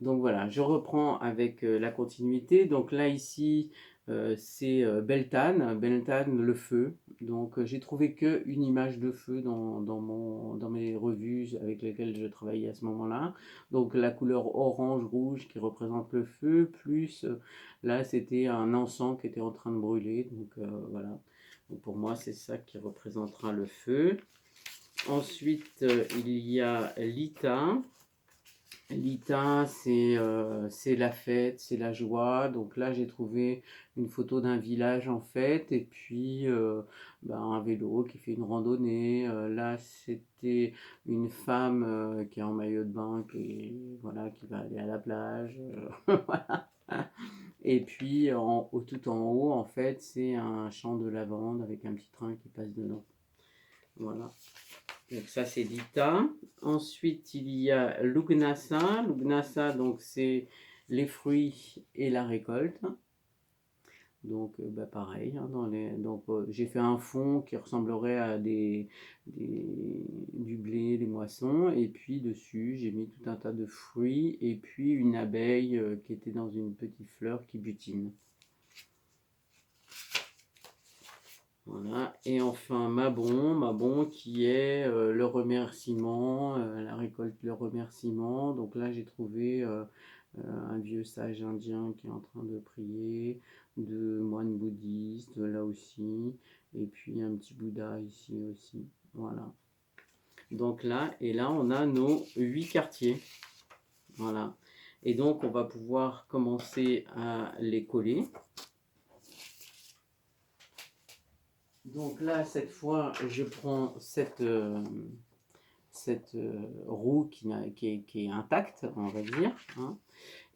Donc voilà, je reprends avec la continuité. Donc là, ici, c'est Beltane, Beltane le feu. Donc j'ai trouvé qu'une image de feu dans mes revues avec lesquelles je travaillais à ce moment-là. Donc la couleur orange-rouge qui représente le feu, plus là, c'était un encens qui était en train de brûler. Donc voilà. Donc, pour moi, c'est ça qui représentera le feu. Ensuite, il y a l'Ita. L'ITA, c'est la fête, c'est la joie. Donc là, j'ai trouvé une photo d'un village en fait, et puis un vélo qui fait une randonnée. Là, c'était une femme qui est en maillot de bain, voilà, qui va aller à la plage. Voilà. Et puis, tout en haut, en fait, c'est un champ de lavande avec un petit train qui passe dedans. Voilà. Donc ça c'est l'Ita. Ensuite il y a l'Ugnasa. L'Ugnasa donc c'est les fruits et la récolte. Donc pareil, hein, donc j'ai fait un fond qui ressemblerait à du blé, des moissons, et puis dessus j'ai mis tout un tas de fruits et puis une abeille qui était dans une petite fleur qui butine. Voilà. Et enfin Mabon qui est le remerciement, la récolte, le remerciement. Donc là j'ai trouvé un vieux sage indien qui est en train de prier, deux moines bouddhistes là aussi, et puis un petit Bouddha ici aussi. Voilà. Donc là, et là on a nos 8 quartiers. Voilà. Et donc on va pouvoir commencer à les coller. Donc là, cette fois, je prends cette roue qui est intacte, on va dire, hein,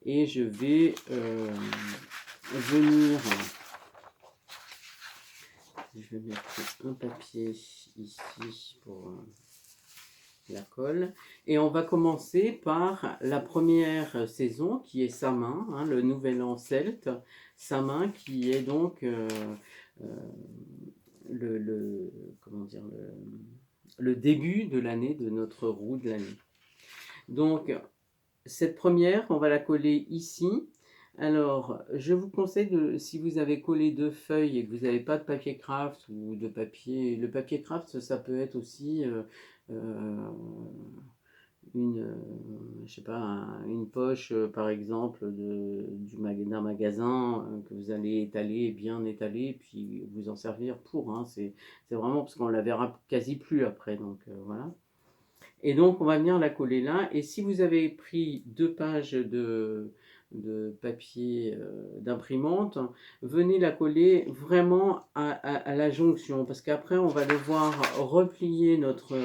et je vais venir, je vais mettre un papier ici pour la colle, et on va commencer par la première saison qui est Samin, hein, le nouvel an celte, Samin qui est donc euh, le, comment dire, le début de l'année, de notre roue de l'année. Donc, cette première, on va la coller ici. Alors, je vous conseille, si vous avez collé deux feuilles et que vous n'avez pas de papier craft ou de papier, le papier craft, ça peut être aussi euh, je sais pas, une poche, par exemple, d'un magasin que vous allez étaler, bien étaler, puis vous en servir pour. Hein, c'est vraiment parce qu'on la verra quasi plus après. Donc voilà. Et donc on va venir la coller là. Et si vous avez pris 2 pages de papier d'imprimante, venez la coller vraiment à la jonction, parce qu'après on va devoir replier notre,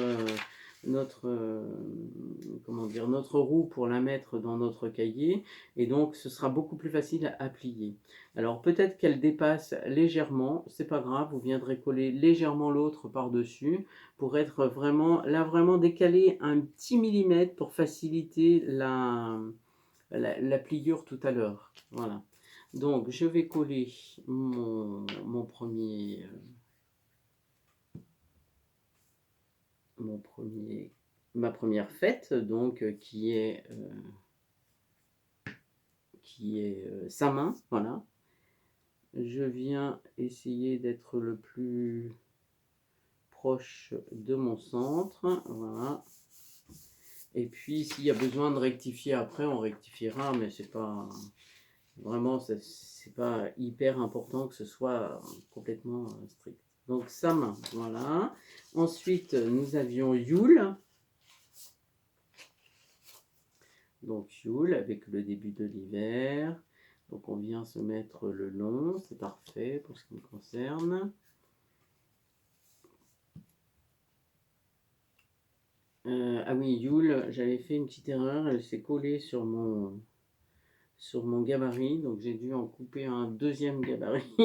comment dire, notre roue pour la mettre dans notre cahier, et donc ce sera beaucoup plus facile à plier. Alors peut-être qu'elle dépasse légèrement, c'est pas grave, vous viendrez coller légèrement l'autre par-dessus pour être vraiment, là vraiment décaler un petit millimètre pour faciliter la pliure tout à l'heure. Voilà. Donc je vais coller ma première fête, donc qui est sa main, voilà. Je viens essayer d'être le plus proche de mon centre, voilà. Et puis s'il y a besoin de rectifier après, on rectifiera, mais c'est pas vraiment, c'est pas hyper important que ce soit complètement strict. Donc Sam, voilà. Ensuite, nous avions Yule. Donc Yule avec le début de l'hiver. Donc on vient se mettre le long, c'est parfait pour ce qui me concerne. Ah oui, Yule, j'avais fait une petite erreur, elle s'est collée sur mon gabarit, donc j'ai dû en couper un deuxième gabarit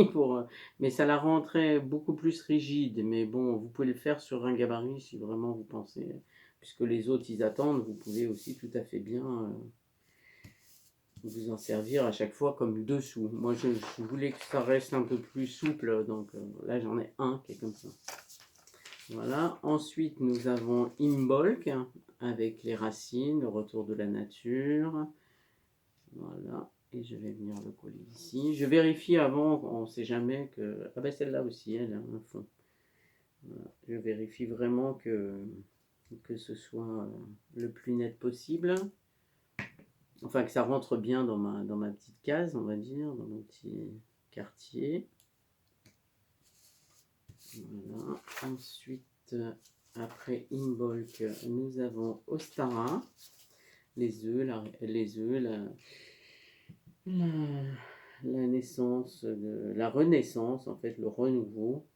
mais ça la rendrait beaucoup plus rigide. Mais bon, vous pouvez le faire sur un gabarit si vraiment vous pensez, puisque les autres ils attendent, vous pouvez aussi tout à fait bien vous en servir à chaque fois comme dessous. Moi je voulais que ça reste un peu plus souple, donc là j'en ai un qui est comme ça. Voilà. Ensuite nous avons Imbolc avec les racines, le retour de la nature. Voilà, et je vais venir le coller ici. Je vérifie avant, on ne sait jamais que... Ah ben celle-là aussi, elle a un fond. Voilà. Je vérifie vraiment que ce soit le plus net possible. Enfin, que ça rentre bien dans ma petite case, on va dire, dans mon petit quartier. Voilà. Ensuite, après Imbolc, nous avons Ostara. Les œufs, la naissance, la renaissance, en fait, le renouveau.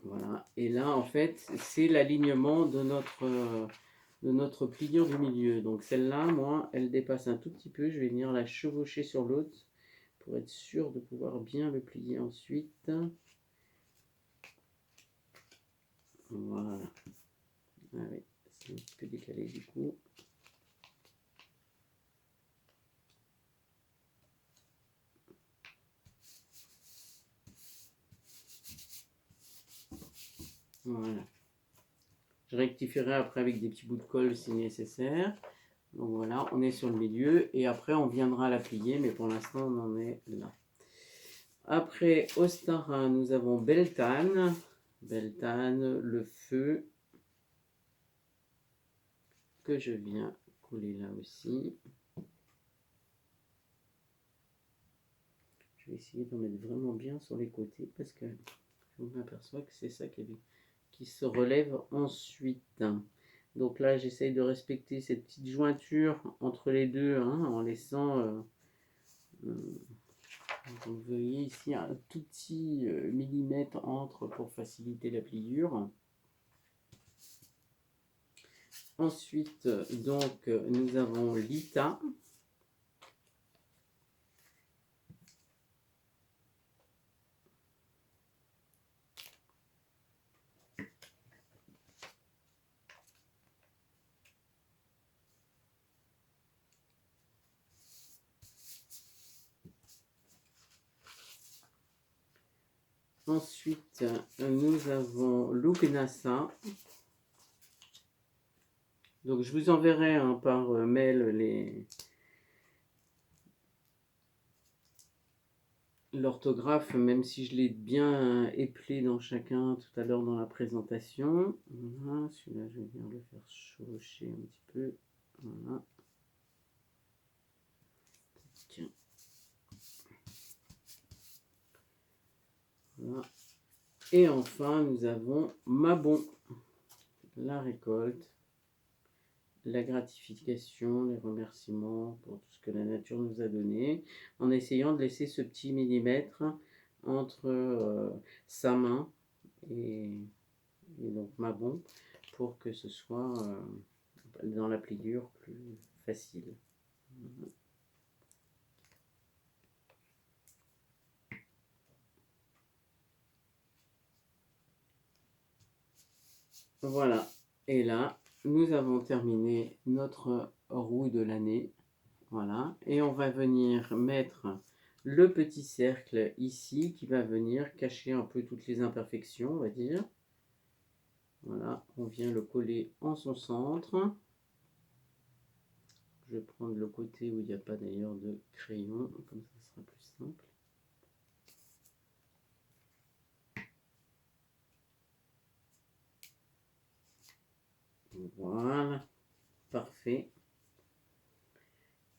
Voilà. Et là, en fait, c'est l'alignement de notre pliure du milieu. Donc celle-là, moi, elle dépasse un tout petit peu. Je vais venir la chevaucher sur l'autre pour être sûr de pouvoir bien le plier ensuite. Voilà. Ah oui, c'est un petit peu décalé du coup. Voilà. Je rectifierai après avec des petits bouts de colle si nécessaire. Donc voilà, on est sur le milieu et après on viendra la plier, mais pour l'instant on en est là. Après Ostara, nous avons Beltane. Beltane, le feu, que je viens coller là aussi. Je vais essayer d'en mettre vraiment bien sur les côtés parce que je m'aperçois que c'est ça qui se relève ensuite. Donc là, j'essaye de respecter cette petite jointure entre les deux, hein, en laissant... vous voyez ici un tout petit millimètre entre pour faciliter la pliure. Ensuite, donc, nous avons Lita. Ensuite, nous avons Lugnasa. Donc, je vous enverrai par mail l'orthographe, même si je l'ai bien éplé dans chacun tout à l'heure dans la présentation. Voilà, celui-là, je vais bien le faire chevaucher un petit peu. Voilà. Tiens. Voilà. Et enfin, nous avons Mabon, la récolte, la gratification, les remerciements pour tout ce que la nature nous a donné, en essayant de laisser ce petit millimètre entre sa main et donc Mabon pour que ce soit dans la pliure plus facile. Voilà, et là, nous avons terminé notre roue de l'année. Voilà, et on va venir mettre le petit cercle ici qui va venir cacher un peu toutes les imperfections, on va dire. Voilà, on vient le coller en son centre. Je vais prendre le côté où il n'y a pas d'ailleurs de crayon, comme ça sera plus simple. Voilà, parfait.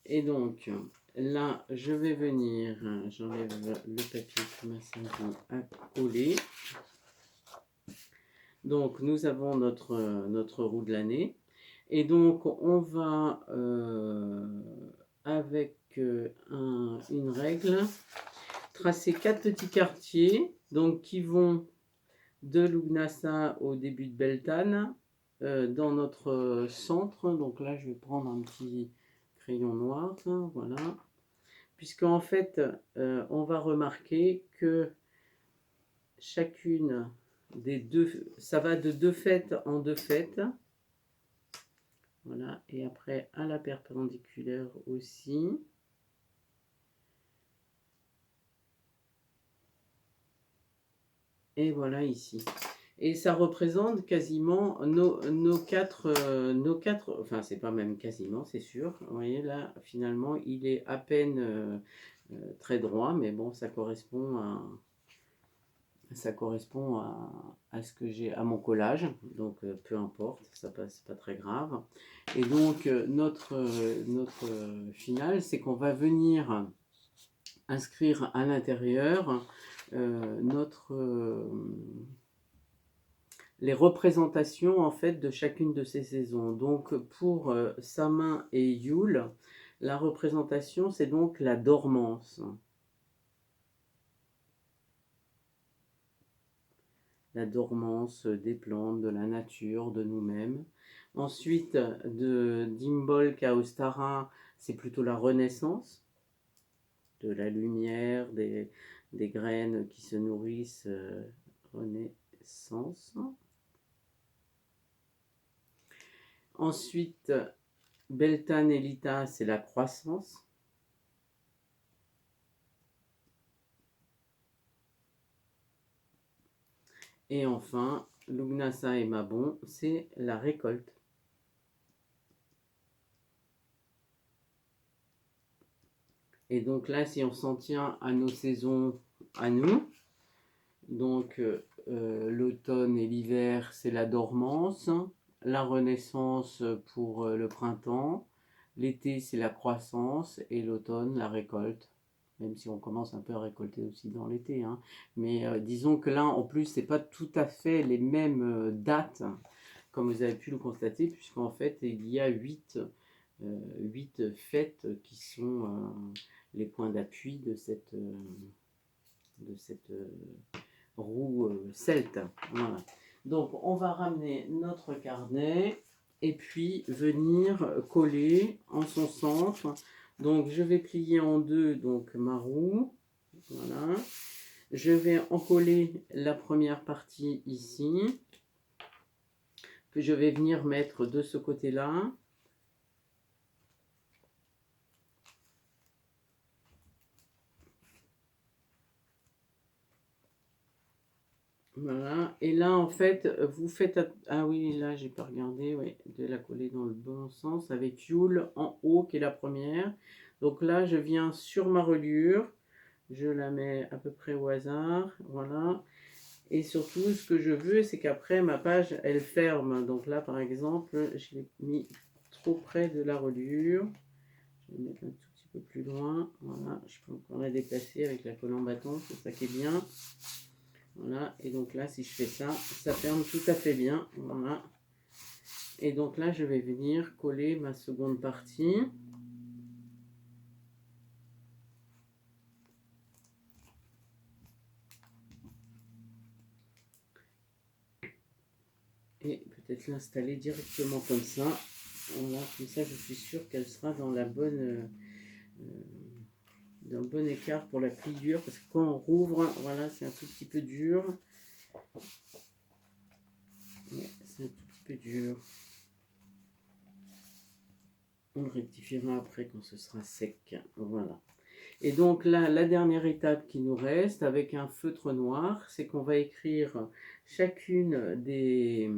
Et donc, là, je vais venir, j'enlève le papier qui m'a servi à coller. Donc, nous avons notre roue de l'année. Et donc, on va, avec une règle, tracer 4 petits quartiers donc, qui vont de Lugnasa au début de Beltane dans notre centre. Donc là, je vais prendre un petit crayon noir, voilà. Puisqu'en fait, on va remarquer que chacune des deux, ça va de deux fêtes en deux fêtes. Voilà, et après à la perpendiculaire aussi. Et voilà ici. Et ça représente quasiment nos quatre, enfin c'est pas même quasiment, c'est sûr. Vous voyez là, finalement, il est à peine très droit, mais bon, ça correspond à ce que j'ai, à mon collage, donc peu importe, ça passe, c'est pas très grave. Et donc notre finale, c'est qu'on va venir inscrire à l'intérieur les représentations en fait de chacune de ces saisons. Donc pour Samin et Yule, la représentation c'est donc la dormance. La dormance des plantes, de la nature, de nous-mêmes. Ensuite, de d'Imbolc à Ostara, c'est plutôt la renaissance, de la lumière, des graines qui se nourrissent, renaissance. Ensuite, Beltane et Lita, c'est la croissance. Et enfin, Lugnasa et Mabon, c'est la récolte. Et donc là, si on s'en tient à nos saisons à nous, donc l'automne et l'hiver, c'est la dormance, la renaissance pour le printemps, l'été, c'est la croissance, et l'automne, la récolte. Même si on commence un peu à récolter aussi dans l'été. Hein. Mais disons que là, en plus, c'est pas tout à fait les mêmes dates, comme vous avez pu le constater, puisqu'en fait, il y a 8 fêtes qui sont les points d'appui de cette roue celte. Voilà. Donc, on va ramener notre carnet et puis venir coller en son centre. Donc, je vais plier en deux donc ma roue. Voilà. Je vais en coller la première partie ici, que je vais venir mettre de ce côté-là. Voilà, et là en fait, vous faites... Ah oui, là j'ai pas regardé, oui, de la coller dans le bon sens avec Yule en haut qui est la première. Donc là je viens sur ma reliure, je la mets à peu près au hasard, voilà. Et surtout ce que je veux c'est qu'après ma page elle ferme. Donc là par exemple, je l'ai mis trop près de la reliure. Je vais mettre un tout petit peu plus loin, voilà. Je peux encore la déplacer avec la colle en bâton, c'est ça qui est bien. Voilà, et donc là, si je fais ça, ça ferme tout à fait bien. Voilà. Et donc là, je vais venir coller ma seconde partie. Et peut-être l'installer directement comme ça. Voilà, comme ça, je suis sûre qu'elle sera dans la bonne... dans le bon écart pour la pliure. Parce que quand on rouvre, voilà, c'est un tout petit peu dur. Ouais, c'est un tout petit peu dur. On le rectifiera après quand ce sera sec. Voilà. Et donc là, la dernière étape qui nous reste avec un feutre noir, c'est qu'on va écrire chacune des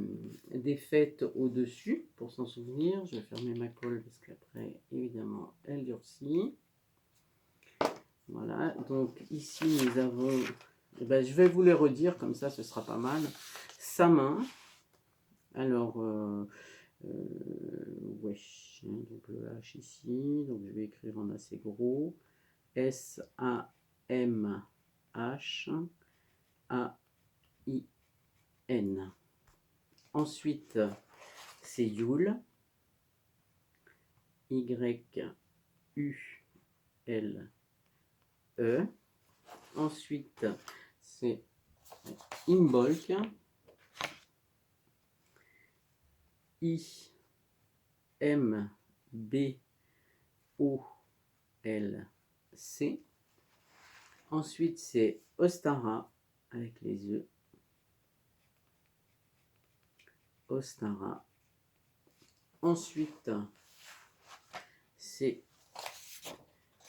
fêtes au-dessus pour s'en souvenir. Je vais fermer ma colle parce qu'après, évidemment, elle durcit. Voilà, donc ici nous avons, ben, je vais vous les redire comme ça, ce sera pas mal. Samin. Alors, ouais, donc le H ici, donc je vais écrire en assez gros. S-A-M-H-A-I-N. Ensuite, c'est Yule. Y-U-L-E. Ensuite, c'est Imbolc. I-M-B-O-L-C. Ensuite, c'est Ostara avec les E. Ostara. Ensuite, c'est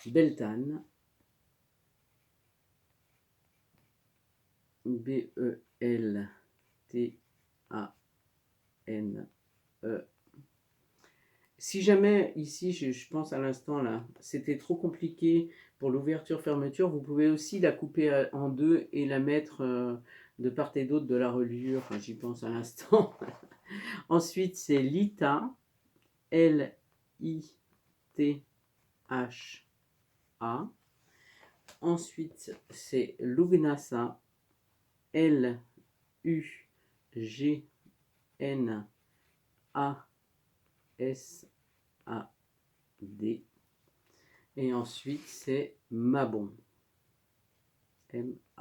Beltane. B-E-L-T-A-N-E. T-A-N-E. Si jamais, ici, je pense à l'instant là, c'était trop compliqué pour l'ouverture-fermeture, vous pouvez aussi la couper en deux et la mettre de part et d'autre de la reliure. Enfin, j'y pense à l'instant. Ensuite, c'est Lita, L-I-T-H-A. Ensuite, c'est Lugnasa, L-U-G-N-A-S-A-D. Et ensuite, c'est Mabon, M-A-B-O-N.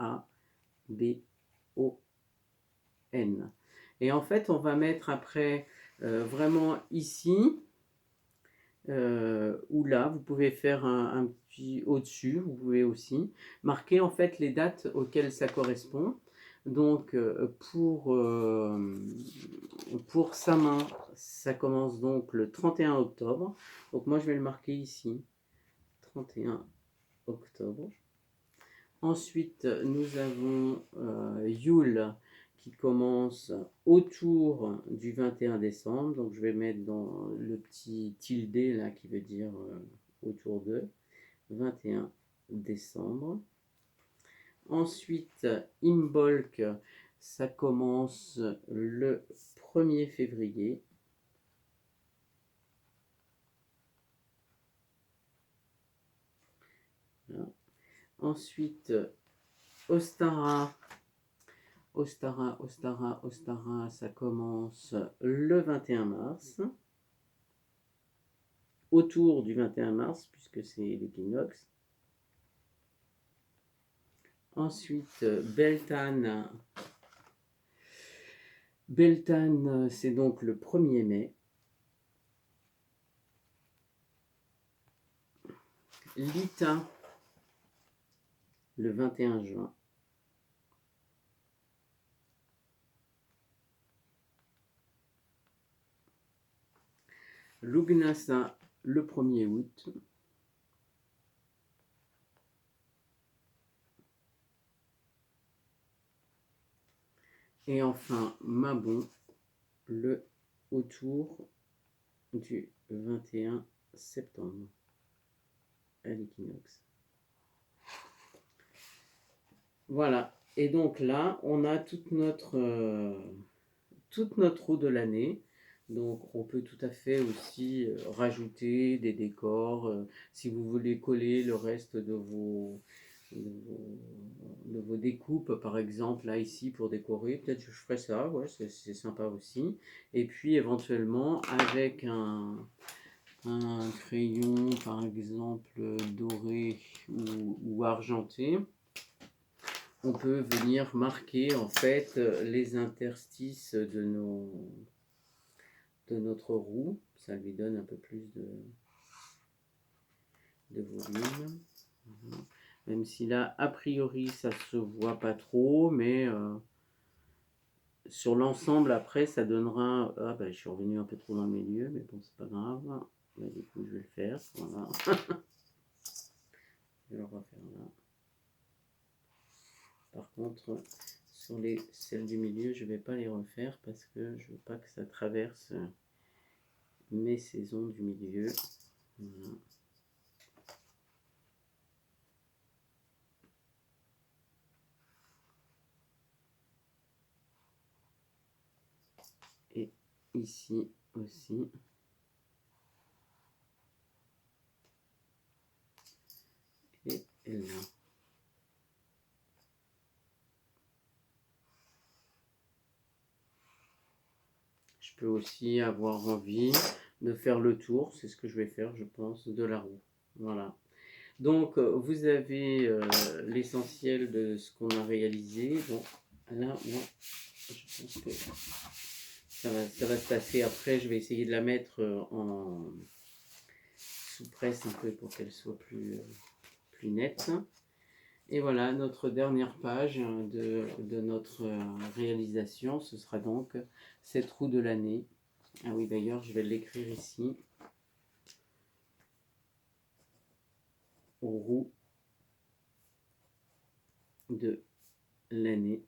Et en fait, on va mettre après vraiment ici ou là, vous pouvez faire un petit au-dessus, vous pouvez aussi marquer en fait les dates auxquelles ça correspond. Donc pour sa main, ça commence donc le 31 octobre. Donc moi je vais le marquer ici, 31 octobre. Ensuite, nous avons Yule qui commence autour du 21 décembre. Donc, je vais mettre dans le petit tilde là qui veut dire autour de 21 décembre. Ensuite, Imbolc, ça commence le 1er février. Voilà. Ensuite, Ostara, ça commence le 21 mars, autour du 21 mars, puisque c'est l'équinoxe. Ensuite, Beltane, c'est donc le 1er mai. Lita, le 21 juin. Lugnasa, le 1er août. Et enfin, Mabon, autour du 21 septembre, à l'équinoxe. Voilà. Et donc là, on a toute notre roue de l'année. Donc on peut tout à fait aussi rajouter des décors. Si vous voulez coller le reste de vos découpes, par exemple, là ici pour décorer, peut-être que je ferai ça, ouais, c'est sympa aussi. Et puis éventuellement avec un crayon, par exemple, doré ou argenté, on peut venir marquer en fait les interstices de notre roue. Ça lui donne un peu plus de volume. Même si là, a priori, ça se voit pas trop, mais sur l'ensemble, après, ça donnera... Ah, bah, je suis revenu un peu trop dans le milieu, mais bon, c'est pas grave. Bah, du coup, je vais le faire. Voilà. Je vais le refaire là. Par contre, sur celles du milieu, je ne vais pas les refaire parce que je veux pas que ça traverse mes saisons du milieu. Voilà. Et ici aussi. Et là. Je peux aussi avoir envie de faire le tour, c'est ce que je vais faire, je pense, de la roue. Voilà. Donc, vous avez l'essentiel de ce qu'on a réalisé. Bon, là, moi, je pense que ça va se passer. Après, je vais essayer de la mettre en sous presse un peu pour qu'elle soit plus nette. Et voilà, notre dernière page de notre réalisation, ce sera donc cette roue de l'année. Ah oui, d'ailleurs, je vais l'écrire ici. Roue de l'année.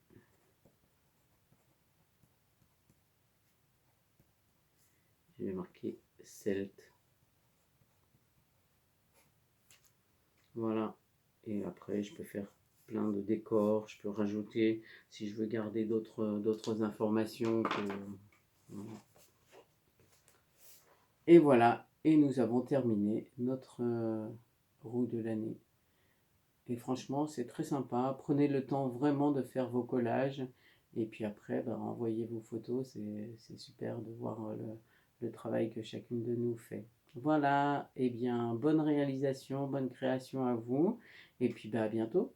Je vais marquer Celte. Voilà. Et après, je peux faire plein de décors. Je peux rajouter, si je veux garder d'autres informations. Voilà. Et voilà. Et nous avons terminé notre roue de l'année. Et franchement, c'est très sympa. Prenez le temps vraiment de faire vos collages. Et puis après, bah, envoyez vos photos. C'est super de voir le travail que chacune de nous fait. Voilà. Eh bien, bonne réalisation, bonne création à vous. Et puis, bah, à bientôt.